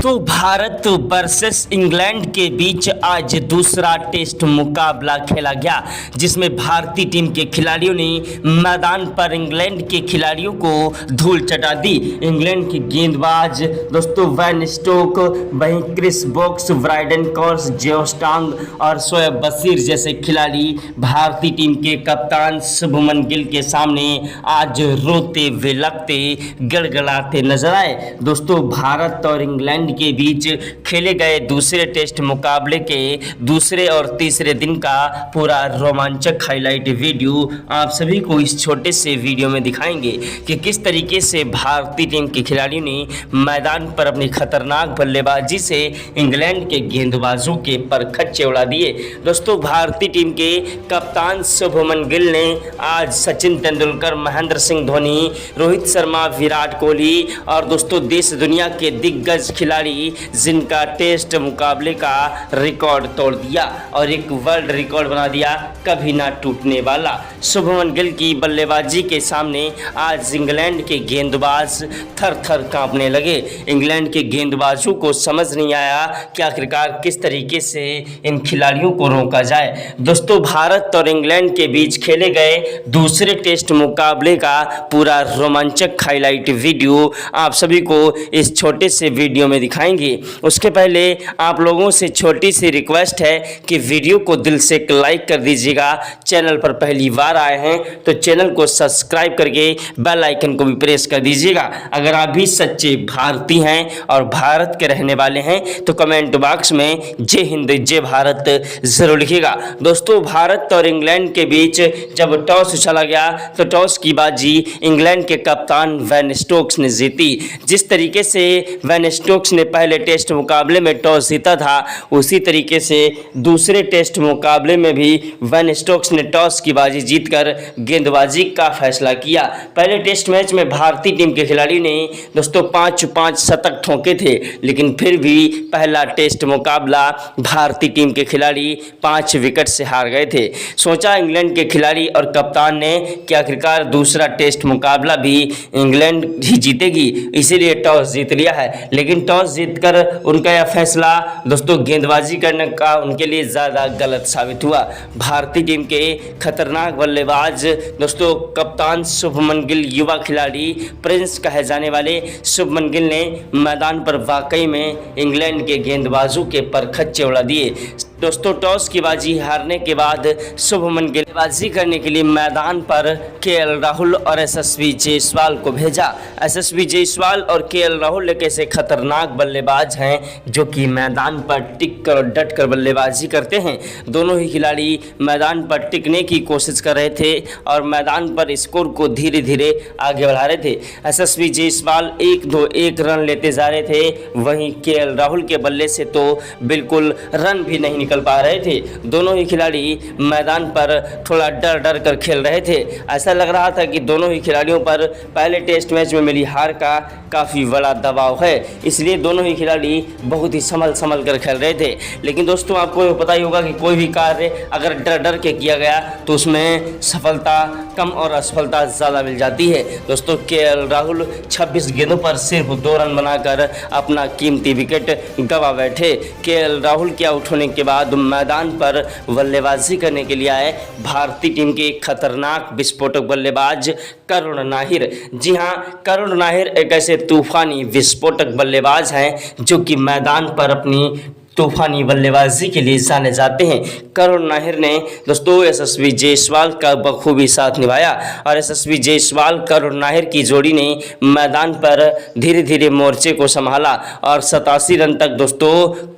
दोस्तों Bharat versus England के बीच आज दूसरा टेस्ट मुकाबला खेला गया, जिसमें भारतीय टीम के खिलाड़ियों ने मैदान पर इंग्लैंड के खिलाड़ियों को धूल चटा दी। इंग्लैंड के गेंदबाज दोस्तों वैन स्टोक, वहीं क्रिस वोक्स, ब्राइडन कॉर्स, जो स्टांग और शोएब बशीर जैसे खिलाड़ी भारतीय टीम के कप्तान शुभमन गिल के सामने आज रोते विलखते गड़गड़ाते नजर आए। दोस्तों भारत और इंग्लैंड के बीच खेले गए दूसरे टेस्ट मुकाबले के दूसरे और तीसरे दिन का पूरा रोमांचक हाईलाइट वीडियो आप सभी को इस छोटे से वीडियो में दिखाएंगे कि किस तरीके से भारतीय टीम के खिलाड़ियों ने मैदान पर अपनी खतरनाक बल्लेबाजी से इंग्लैंड के गेंदबाजों के परखच्चे उड़ा दिए। दोस्तों भारतीय टीम के कप्तान शुभमन गिल ने आज सचिन तेंदुलकर, महेंद्र सिंह धोनी, रोहित शर्मा, विराट कोहली और दोस्तों देश दुनिया के दिग्गज खिलाड़ी जिनका टेस्ट मुकाबले का रिकॉर्ड तोड़ दिया और एक वर्ल्ड रिकॉर्ड बना दिया, कभी ना टूटने वाला। शुभमन गिल की बल्लेबाजी के सामने आज इंग्लैंड के गेंदबाज थर थर कांपने लगे। इंग्लैंड के गेंदबाजों को समझ नहीं आया कि आखिरकार किस तरीके से इन खिलाड़ियों को रोका जाए। दोस्तों भारत और इंग्लैंड के बीच खेले गए दूसरे टेस्ट मुकाबले का पूरा रोमांचक हाईलाइट वीडियो आप सभी को इस छोटे से वीडियो में दिखाएंगे। उसके पहले आप लोगों से छोटी सी रिक्वेस्ट है कि वीडियो को दिल से एक लाइक कर दीजिएगा। चैनल पर पहली बार आए हैं तो चैनल को सब्सक्राइब करके बेल आइकन को भी प्रेस कर दीजिएगा। अगर आप भी सच्चे भारतीय हैं और भारत के रहने वाले हैं तो कमेंट बॉक्स में जय हिंद जय भारत जरूर लिखिएगा। दोस्तों भारत और इंग्लैंड के बीच जब टॉस उछला गया तो टॉस की बाजी इंग्लैंड के कप्तान वैन स्टोक्स ने जीती। जिस तरीके से वैन स्टोक्स ने पहले टेस्ट मुकाबले में टॉस जीता था, उसी तरीके से दूसरे टेस्ट मुकाबले में भी वैन स्टोक्स ने टॉस की बाजी जीतकर गेंदबाजी का फैसला किया। पहले टेस्ट मैच में भारतीय टीम के खिलाड़ी ने दोस्तों 5 शतक ठोके थे, लेकिन फिर भी पहला टेस्ट मुकाबला भारतीय टीम के खिलाड़ी 5 विकेट से हार गए थे। सोचा इंग्लैंड के खिलाड़ी और कप्तान ने कि आखिरकार दूसरा टेस्ट मुकाबला भी इंग्लैंड ही जीतेगी, इसीलिए टॉस जीत लिया है। लेकिन टॉस जीतकर उनका यह फैसला दोस्तों गेंदबाजी करने का उनके लिए ज़्यादा गलत साबित हुआ। भारतीय टीम के खतरनाक बल्लेबाज दोस्तों कप्तान शुभमन गिल, युवा खिलाड़ी प्रिंस कहे जाने वाले शुभमन गिल ने मैदान पर वाकई में इंग्लैंड के गेंदबाजों के परखच्चे उड़ा दिए। दोस्तों टॉस की बाजी हारने के बाद शुभमन गिल गेंदबाजी करने के लिए मैदान पर केएल राहुल और एसएसवी जायसवाल को भेजा। एसएसवी जायसवाल और केएल राहुल एक ऐसे खतरनाक बल्लेबाज हैं जो कि मैदान पर टिक कर और डट कर बल्लेबाजी करते हैं। दोनों ही खिलाड़ी मैदान पर टिकने की कोशिश कर रहे थे और मैदान पर स्कोर को धीरे धीरे आगे बढ़ा रहे थे। एसएसवी जायसवाल 1 रन लेते जा रहे थे, वहीं केएल राहुल के बल्ले से तो बिल्कुल रन भी नहीं निकल पा रहे थे। दोनों ही खिलाड़ी मैदान पर थोड़ा डर डर कर खेल रहे थे। ऐसा लग रहा था कि दोनों ही खिलाड़ियों पर पहले टेस्ट मैच में मिली हार का काफ़ी बड़ा दबाव है, इसलिए दोनों ही खिलाड़ी बहुत ही संभल कर खेल रहे थे। लेकिन दोस्तों आपको पता ही होगा कि कोई भी कार्य अगर डर डर के किया गया तो उसमें सफलता कम और असफलता ज़्यादा मिल जाती है। दोस्तों केएल राहुल 26 गेंदों पर सिर्फ 2 रन बनाकर अपना कीमती विकेट गंवा बैठे। केएल राहुल के आउट होने के बाद मैदान पर बल्लेबाजी करने के लिए आए भारतीय टीम के खतरनाक विस्फोटक बल्लेबाज करुण नाहिर। जी हां, करुण नाहिर एक ऐसे तूफानी विस्फोटक बल्लेबाज हैं जो कि मैदान पर अपनी तूफानी बल्लेबाजी के लिए जाने जाते हैं। करुण नाहिर ने दोस्तों एसएसवी जायसवाल का बखूबी साथ निभाया और एसएसवी जायसवाल करुण नाहिर की जोड़ी ने मैदान पर धीरे धीरे मोर्चे को संभाला और 87 रन तक दोस्तों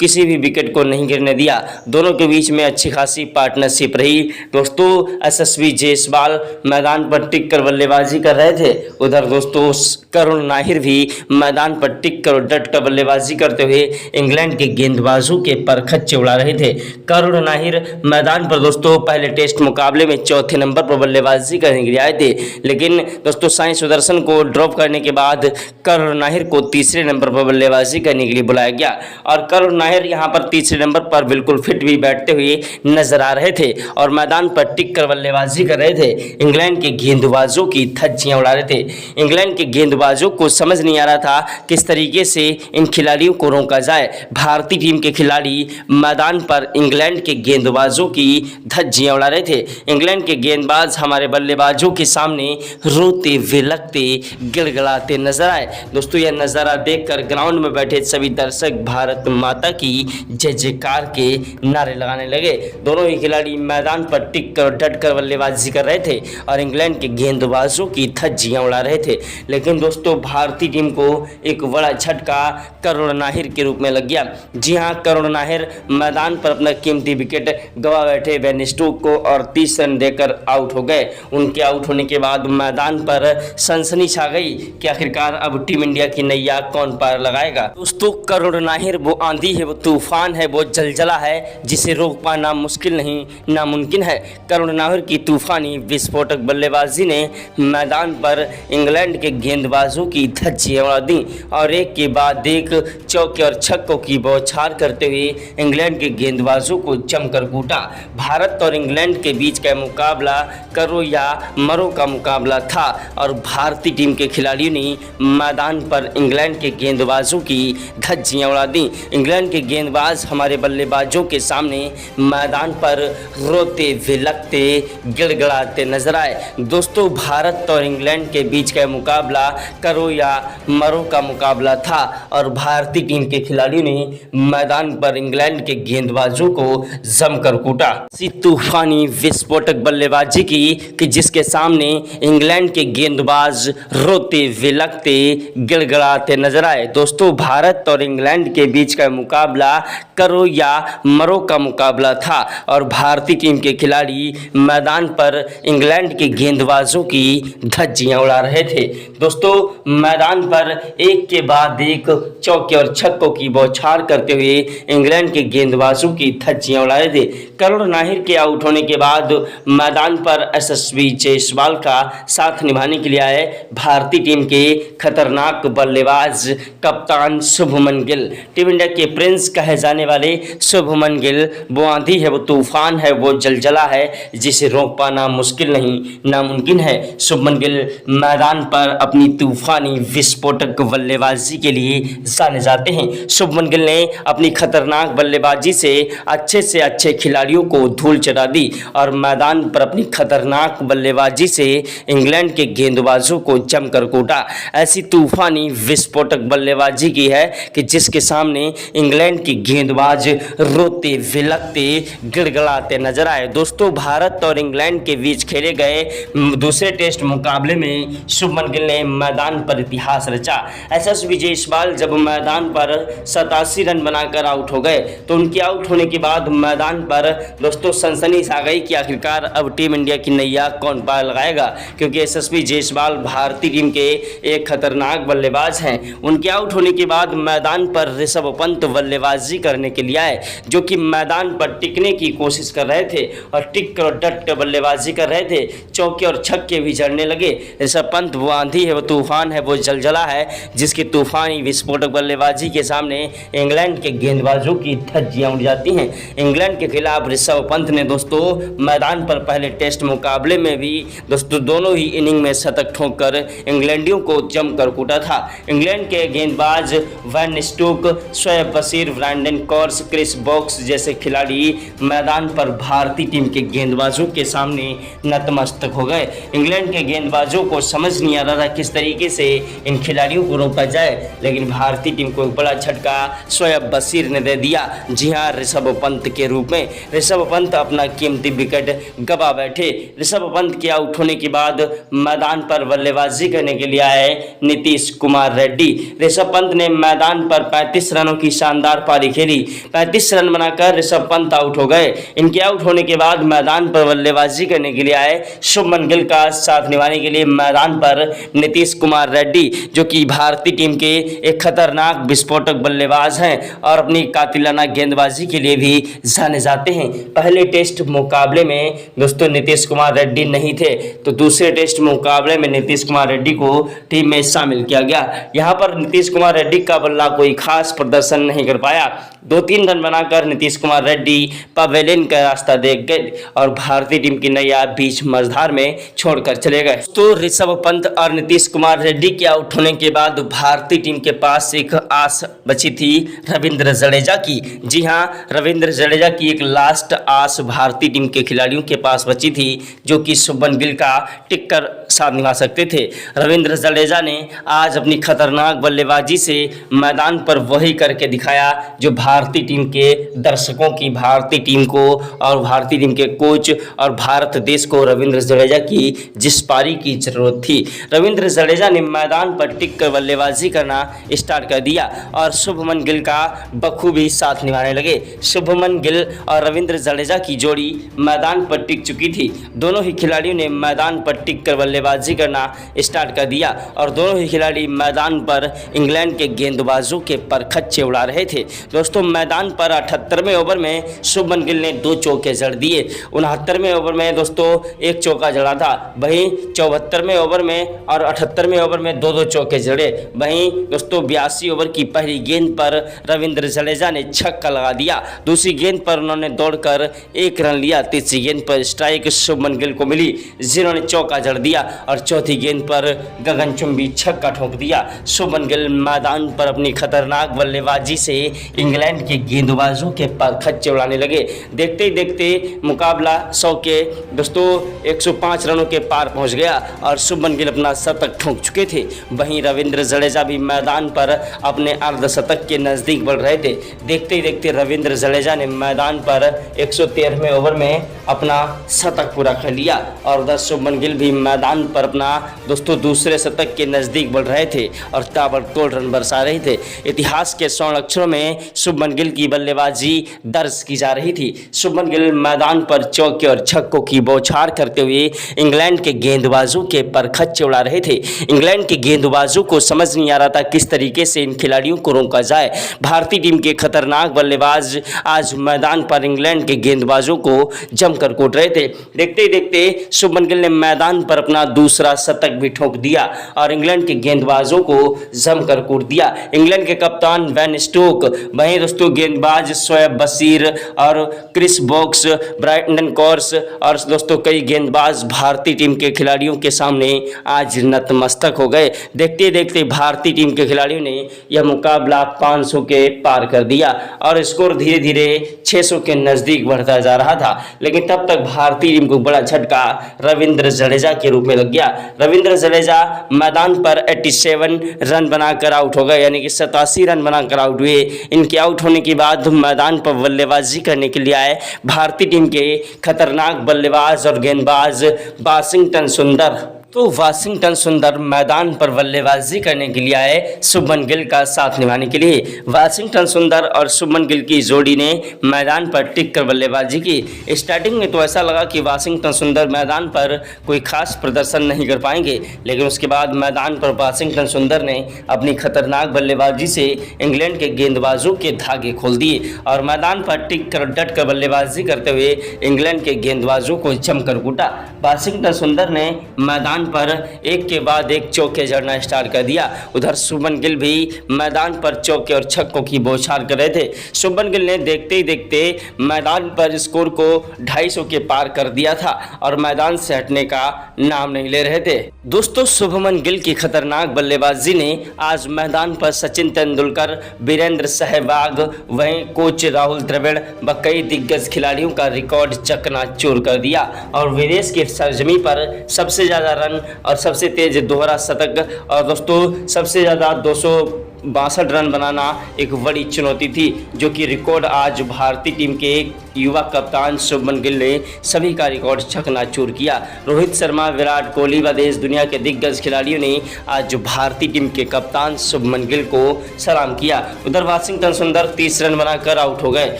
किसी भी विकेट को नहीं गिरने दिया। दोनों के बीच में अच्छी खासी पार्टनरशिप रही। दोस्तों एसएसवी जायसवाल मैदान पर टिक कर बल्लेबाजी कर रहे थे, उधर दोस्तों करुण नाहिर भी मैदान पर टिक कर डट कर बल्लेबाजी करते हुए इंग्लैंड के गेंदबाज गेंदबाजों के परखच्चे उड़ा रहे थे। करुण नाहिर मैदान पर दोस्तों पहले टेस्ट मुकाबले में चौथे नंबर पर बल्लेबाजी करने के लिए आए थे, लेकिन दोस्तों साई सुदर्शन को ड्रॉप करने के बाद करुण नाहिर को तीसरे नंबर पर बल्लेबाजी करने के लिए बुलाया गया और करुण नाहिर यहां पर तीसरे नंबर पर बिल्कुल फिट भी बैठते हुए नजर आ रहे थे और मैदान पर टिक कर बल्लेबाजी कर रहे थे। इंग्लैंड के गेंदबाजों की धज्जियां उड़ा रहे थे। इंग्लैंड के गेंदबाजों को समझ नहीं आ रहा था किस तरीके से इन खिलाड़ियों को रोका जाए। भारतीय टीम के खिलाड़ी मैदान पर इंग्लैंड के गेंदबाजों की धज्जियां उड़ा रहे थे। इंग्लैंड के गेंदबाज हमारे बल्लेबाजों के सामने रोते विलखते गिड़गिड़ाते नजर आए। दोस्तों यह नज़ारा देखकर ग्राउंड में बैठे सभी दर्शक भारत माता की जय जयकार के नारे लगाने लगे। दोनों ही खिलाड़ी मैदान पर टिक कर डट कर बल्लेबाजी कर रहे थे और इंग्लैंड के गेंदबाजों की धज्जियां उड़ा रहे थे। लेकिन दोस्तों भारतीय टीम को एक बड़ा झटका करुण नाहिर के रूप में लग गया। जी हां, करुण नाहिर मैदान पर अपना कीमती विकेट गवा बैठे बेन स्टोक्स को और 30 रन देकर आउट हो गए। उनके आउट होने के बाद मैदान पर सनसनी छा गई कि आखिरकार अब टीम इंडिया की नैया कौन पार लगाएगा। दोस्तों करुण नाहिर वो आंधी है, वो तूफान है, वो जलजला है जिसे रोक पाना मुश्किल नहीं नामुमकिन है। करुण नाहिर की तूफानी विस्फोटक बल्लेबाजी ने मैदान पर इंग्लैंड के गेंदबाजों की धज्जियां उड़ा दी और एक के बाद एक चौके और छक्कों की बौछार करते हुए इंग्लैंड के गेंदबाजों को जमकर कूटा। भारत और इंग्लैंड के बीच का मुकाबला करो या मरो का मुकाबला था और भारतीय टीम के खिलाड़ियों ने मैदान पर इंग्लैंड के गेंदबाजों की धज्जियां उड़ा दी। इंग्लैंड के गेंदबाज हमारे बल्लेबाजों के सामने मैदान पर रोते विलखते गिड़गिड़ाते नजर आए। दोस्तों भारत और इंग्लैंड के बीच का मुकाबला करो या मरो का मुकाबला था और भारतीय टीम के खिलाड़ियों ने मैदान पर इंग्लैंड के गेंदबाजों को जमकर कूटा। इसी तूफानी विस्फोटक बल्लेबाजी की कि जिसके सामने इंग्लैंड के गेंदबाज रोते विलखते गिड़गिड़ाते नजर आए। दोस्तों भारत और इंग्लैंड के बीच का मुकाबला करो या मरो का मुकाबला था और भारतीय टीम के खिलाड़ी मैदान पर इंग्लैंड के गेंदबाजों की धज्जियां उड़ा रहे थे। दोस्तों मैदान पर एक के बाद एक चौके और छक्कों की बौछार करते हुए इंग्लैंड के गेंदबाजों की धज्जियां उड़ा रहे थे। करुण नाहिर के आउट होने के बाद मैदान पर यशस्वी जायसवाल का साथ निभाने के लिए आए भारतीय टीम के खतरनाक बल्लेबाज कप्तान शुभमन गिल। टीम इंडिया के प्रिंस कहे जाने वाले शुभमन गिल वो आंधी है, वो तूफान है, वो जलजला है जिसे रोक पाना मुश्किल नहीं नामुमकिन है। शुभमन गिल मैदान पर अपनी तूफानी विस्फोटक बल्लेबाजी के लिए जाने जाते हैं। शुभमन गिल ने अपनी खतरनाक बल्लेबाजी से अच्छे खिलाड़ियों को धूल चटा दी और मैदान पर अपनी खतरनाक बल्लेबाजी से इंग्लैंड के गेंदबाजों को जमकर कूटा। ऐसी तूफानी विस्फोटक बल्लेबाजी की है कि जिसके सामने इंग्लैंड के गेंदबाज रोते विलखते गिड़गिड़ाते नजर आए। दोस्तों भारत और इंग्लैंड के बीच खेले गए दूसरे टेस्ट मुकाबले में शुभमन गिल ने मैदान पर इतिहास रचा। यशस्वी जायसवाल जब मैदान पर 87 रन बनाकर आउट हो गए तो उनके आउट होने के बाद मैदान पर दोस्तों सनसनी छा गई कि आखिरकार अब टीम इंडिया की नैया कौन पार लगाएगा, क्योंकि यशस्वी जायसवाल भारतीय टीम के एक खतरनाक बल्लेबाज हैं। उनके आउट होने के बाद मैदान पर ऋषभ पंत बल्लेबाजी करने के लिए आए, जो कि मैदान पर टिकने की कोशिश कर रहे थे और टिक कर डट बल्लेबाजी कर रहे थे। चौके और छक्के भी जड़ने लगे। ऋषभ पंत वो आंधी है, वो तूफान है, वो जलजला है जिसकी तूफानी विस्फोटक बल्लेबाजी के सामने इंग्लैंड के गेंदबाजों की धज्जियां उड़ जाती हैं। इंग्लैंड के खिलाफ ऋषभ पंत ने दोस्तों मैदान पर पहले टेस्ट मुकाबले में भी दोस्तों दोनों ही इनिंग में शतक ठोककर इंग्लैंडियों को जमकर कूटा था। इंग्लैंड के गेंदबाज Ben Stokes, Shoaib Bashir, Brydon Carse, Chris Woakes जैसे खिलाड़ी मैदान पर भारतीय टीम के गेंदबाजों के सामने नतमस्तक हो गए। इंग्लैंड के गेंदबाजों को समझ नहीं आ रहा था किस तरीके से इन खिलाड़ियों को रोका जाए, लेकिन भारतीय टीम को एक बड़ा झटका शोएब बशीर ने दे दिया। जी हां, ऋषभ पंत के रूप में। ऋषभ पंत अपना कीमती विकेट गवा बैठे। ऋषभ पंत के आउट होने के बाद मैदान पर बल्लेबाजी करने के लिए आए नीतीश कुमार रेड्डी। ऋषभ पंत ने मैदान पर 35 रनों की शानदार पारी खेली। 35 रन बनाकर ऋषभ पंत आउट हो गए। इनके आउट होने के बाद मैदान पर बल्लेबाजी करने के लिए आए शुभमन गिल का साथ निभाने के लिए मैदान पर नीतीश कुमार रेड्डी, जो कि भारतीय टीम के एक खतरनाक विस्फोटक बल्लेबाज हैं और अपनी कातिलाना गेंदबाजी के लिए भी जाने जाते हैं। पहले टेस्ट मुकाबले में दोस्तों नीतीश कुमार रेड्डी नहीं थे, तो दूसरे टेस्ट मुकाबले में नीतीश कुमार रेड्डी को टीम में शामिल किया गया। यहाँ पर नीतीश कुमार रेड्डी का बल्ला कोई खास प्रदर्शन नहीं कर पाया। 2-3 रन बनाकर नीतीश कुमार रेड्डी पवेलियन का रास्ता देख गए और भारतीय टीम की नैया बीच मझधार में छोड़कर चले गए। तो ऋषभ पंत और नीतीश कुमार रेड्डी के आउट होने के बाद भारतीय टीम के पास एक आस बची थी रविंद्र जडेजा की। जी हाँ, रविंद्र जडेजा की एक लास्ट आस भारतीय टीम के खिलाड़ियों के पास बची थी, जो कि शुभमन गिल का टिक्कर साथ निभा सकते थे। रविंद्र जडेजा ने आज अपनी खतरनाक बल्लेबाजी से मैदान पर वही करके दिखाया जो भारतीय टीम के दर्शकों की, भारतीय टीम को और भारतीय टीम के कोच और भारत देश को रविंद्र जडेजा की जिस पारी की जरूरत थी। रविंद्र जडेजा ने मैदान पर टिक कर बल्लेबाजी करना स्टार्ट कर दिया और शुभमन गिल का बखूबी साथ निभाने लगे। शुभमन गिल और रविंद्र जडेजा की जोड़ी मैदान पर टिक चुकी थी। दोनों ही खिलाड़ियों ने मैदान पर टिक कर बल्लेबाजी करना स्टार्ट कर दिया और दोनों ही खिलाड़ी मैदान पर इंग्लैंड के गेंदबाजों के परखच्चे उड़ा रहे थे। दोस्तों मैदान पर 78वें ओवर में शुभमन गिल ने 2 चौके जड़ दिए। 69वें ओवर में दोस्तों 1 चौका जड़ा था। वहीं 74वें ओवर में और 78वें ओवर में 2-2 चौके जड़े। वहीं दोस्तों 82 ओवर की पहली गेंद पर रविंद्र जडेजा ने छक्का लगा दिया। दूसरी गेंद पर उन्होंने दौड़कर 1 रन लिया। तीसरी गेंद पर स्ट्राइक शुभमन गिल को मिली, जिन्होंने चौका जड़ दिया और चौथी गेंद पर गगनचुंबी छक्का ठोक दिया। शुभमन गिल मैदान पर अपनी खतरनाक बल्लेबाजी से इंग्लैंड के गेंदबाजों के परखच्चे उड़ाने लगे। देखते ही देखते मुकाबला 100 के दोस्तों 105 रनों के पार पहुंच गया और शुभमन गिल अपना शतक ठोक चुके थे। वहीं रविंद्र जडेजा भी मैदान पर अपने अर्धशतक के नज़दीक बढ़ रहे थे। देखते ही देखते रविंद्र जडेजा ने मैदान पर 113वें ओवर में अपना शतक पूरा कर लिया और उधर शुभमन गिल भी मैदान पर अपना दोस्तों दूसरे शतक के नज़दीक बढ़ रहे थे और ताबड़तोड़ रन बरसा रहे थे। इतिहास के स्वर्ण अक्षरों में शुभमन गिल की बल्लेबाजी दर्ज की जा रही थी। शुभमन गिल मैदान पर चौके और छक्कों की बौछार करते हुए इंग्लैंड के गेंदबाजों के परखच्चे उड़ा रहे थे। इंग्लैंड के गेंदबाजों को समझ नहीं आ रहा था किस तरीके से इन खिलाड़ियों को रोका जाए। भारतीय टीम के खतरनाक बल्लेबाज आज मैदान पर इंग्लैंड के गेंदबाजों को जमकर कूट रहे थे। देखते ही देखते शुभमन गिल ने मैदान पर अपना दूसरा शतक भी ठोक दिया और इंग्लैंड के गेंदबाजों को जमकर कूट दिया। इंग्लैंड के कप्तान बेन स्टोक, वहीं दोस्तों गेंदबाज शोएब बशीर और क्रिस वोक्स, ब्रायटन कॉर्स और दोस्तों कई गेंदबाज भारतीय टीम के खिलाड़ियों के सामने आज नतमस्तक हो गए। देखते देखते भारतीय टीम के खिलाड़ियों ने यह मुकाबला 500 के पार कर दिया और स्कोर धीरे धीरे 600 के नज़दीक बढ़ता जा रहा था। लेकिन तब तक भारतीय टीम को बड़ा झटका रविंद्र जडेजा के रूप में लग गया। रविंद्र जडेजा मैदान पर 87 रन बनाकर आउट हो गए, यानी कि 87 रन बनाकर आउट हुए। इनके आउट होने के बाद मैदान पर बल्लेबाजी करने के लिए आए भारतीय टीम के खतरनाक बल्लेबाज और गेंदबाज वाशिंगटन सुंदर। तो वाशिंगटन सुंदर मैदान पर बल्लेबाजी करने के लिए आए शुभमन गिल का साथ निभाने के लिए। वाशिंगटन सुंदर और शुभमन गिल की जोड़ी ने मैदान पर टिक कर बल्लेबाजी की। स्टार्टिंग में तो ऐसा लगा कि वाशिंगटन सुंदर मैदान पर कोई खास प्रदर्शन नहीं कर पाएंगे, लेकिन उसके बाद मैदान पर वाशिंगटन सुंदर ने अपनी खतरनाक बल्लेबाजी से इंग्लैंड के गेंदबाजों के धागे खोल दिए और मैदान पर टिक कर डट कर बल्लेबाजी करते हुए इंग्लैंड के गेंदबाजों को जमकर कूटा। वाशिंगटन सुंदर ने मैदान पर एक के बाद एक चौके जड़ना स्टार्ट कर दिया। उधर शुभमन गिल भी मैदान पर चौके और छक्कों की बौछार कर रहे थे। शुभमन गिल ने देखते ही देखते मैदान पर स्कोर को 250 के पार कर दिया था और मैदान से हटने का नाम नहीं ले रहे थे। दोस्तों शुभमन गिल की खतरनाक बल्लेबाजी ने आज मैदान पर सचिन तेंदुलकर, वीरेंद्र सहवाग, वहीं कोच राहुल द्रविड़ व कई दिग्गज खिलाड़ियों का रिकॉर्ड चकनाचूर कर दिया और विदेश की सरजमी पर सबसे ज्यादा रन और सबसे तेज दोहरा शतक और दोस्तों सबसे ज़्यादा 262 रन बनाना एक बड़ी चुनौती थी, जो कि रिकॉर्ड आज भारतीय टीम के युवा कप्तान शुभमन गिल ने सभी का रिकॉर्ड चकनाचूर किया। रोहित शर्मा, विराट कोहली व देश दुनिया के दिग्गज खिलाड़ियों ने आज भारतीय टीम के कप्तान शुभमन गिल को सलाम किया। उधर वाशिंगटन सुंदर 30 रन बनाकर आउट हो गए।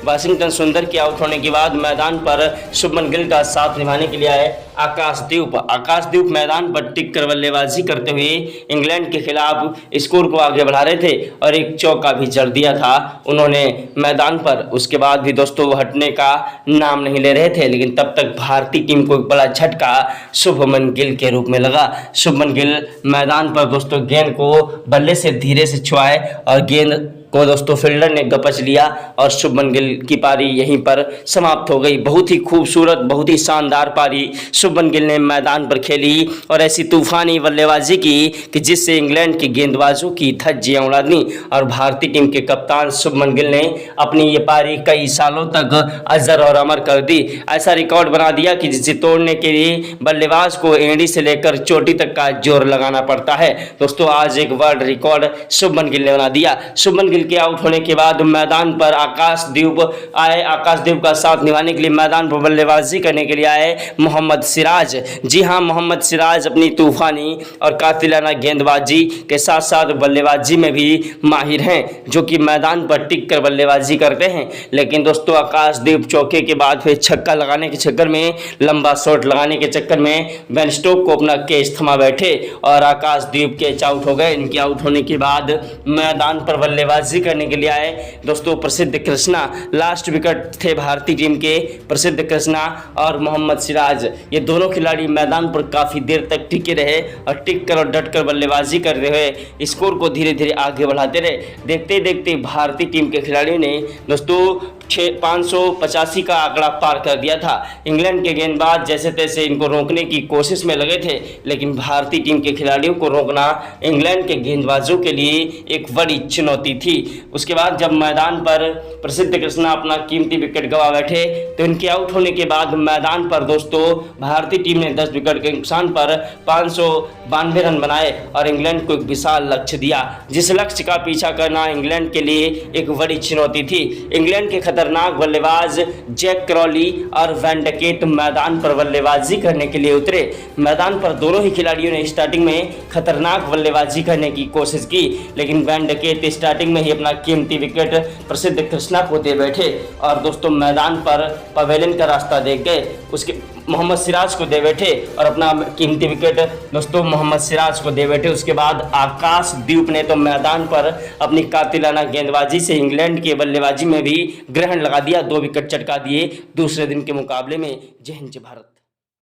वाशिंगटन सुंदर के आउट होने के बाद मैदान पर शुभमन गिल का साथ निभाने के लिए आए आकाशदीप मैदान पर टिक कर बल्लेबाजी करते हुए इंग्लैंड के खिलाफ स्कोर को आगे बढ़ा रहे थे और एक चौका भी जड़ दिया था उन्होंने मैदान पर। उसके बाद भी दोस्तों वो हटने का नाम नहीं ले रहे थे, लेकिन तब तक भारतीय टीम को एक बड़ा झटका शुभमन गिल के रूप में लगा। शुभमन गिल मैदान पर दोस्तों गेंद को बल्ले से धीरे से छुआए और गेंद को दोस्तों फील्डर ने गपच लिया और शुभमन गिल की पारी यहीं पर समाप्त हो गई। बहुत ही खूबसूरत, बहुत ही शानदार पारी शुभमन गिल ने मैदान पर खेली और ऐसी तूफानी बल्लेबाजी की कि जिससे इंग्लैंड के गेंदबाजों की धज्जियां उड़ा दी और भारतीय टीम के कप्तान शुभमन गिल ने अपनी ये पारी कई सालों तक अजर और अमर कर दी। ऐसा रिकॉर्ड बना दिया कि जिसे तोड़ने के लिए बल्लेबाज को एड़ी से लेकर चोटी तक का जोर लगाना पड़ता है। दोस्तों आज एक वर्ल्ड रिकॉर्ड शुभमन गिल ने बना दिया। शुभमन गिल के आउट होने के बाद मैदान पर आकाशदीप आए। आकाशदीप का साथ निभाने के लिए मैदान पर बल्लेबाजी करने के लिए आए मोहम्मद सिराज। जी हां, मोहम्मद सिराज अपनी तूफानी और कातिलाना गेंदबाजी के साथ साथ बल्लेबाजी में भी माहिर हैं, जो कि मैदान पर टिक कर बल्लेबाजी करते हैं। लेकिन दोस्तों आकाशदीप चौके के बाद फिर छक्का लगाने के चक्कर में, लंबा शॉट लगाने के चक्कर में बेन स्टोक्स को अपना कैच थमा बैठे और आकाशदीप कैच आउट हो गए। इनके आउट होने के बाद मैदान पर बल्लेबाजी करने के लिए आए दोस्तों प्रसिद्ध कृष्णा। लास्ट विकेट थे भारतीय टीम के प्रसिद्ध कृष्णा और मोहम्मद सिराज। ये दोनों खिलाड़ी मैदान पर काफी देर तक टिके रहे और टिक कर और डट कर बल्लेबाजी करते हुए स्कोर को धीरे धीरे आगे बढ़ाते रहे। देखते देखते भारतीय टीम के खिलाड़ियों ने दोस्तों 585 का आंकड़ा पार कर दिया था। इंग्लैंड के गेंदबाज जैसे तैसे इनको रोकने की कोशिश में लगे थे, लेकिन भारतीय टीम के खिलाड़ियों को रोकना इंग्लैंड के गेंदबाजों के लिए एक बड़ी चुनौती थी। उसके बाद जब मैदान पर प्रसिद्ध कृष्णा अपना कीमती विकेट गंवा बैठे तो इनके आउट होने के बाद मैदान पर दोस्तों भारतीय टीम ने 10 विकेट के नुकसान पर 592 रन बनाए और इंग्लैंड को एक विशाल लक्ष्य दिया, जिस लक्ष्य का पीछा करना इंग्लैंड के लिए एक बड़ी चुनौती थी। इंग्लैंड के खतरनाक बल्लेबाज जैक क्रॉली और वैन डकेट मैदान पर बल्लेबाजी करने के लिए उतरे। मैदान पर दोनों ही खिलाड़ियों ने स्टार्टिंग में खतरनाक बल्लेबाजी करने की कोशिश की, लेकिन वैन डकेट स्टार्टिंग में ही अपना कीमती विकेट प्रसिद्ध कृष्णा को दे बैठे और दोस्तों मैदान पर पवेलियन का रास्ता देख गए। उसके मोहम्मद सिराज को दे बैठे और अपना कीमती विकेट दोस्तों मोहम्मद सिराज को दे बैठे। उसके बाद आकाशदीप ने तो मैदान पर अपनी कातिलाना गेंदबाजी से इंग्लैंड के बल्लेबाजी में भी ग्रहण लगा दिया, 2 विकेट चटका दिए दूसरे दिन के मुकाबले में। जय हिंद जय भारत।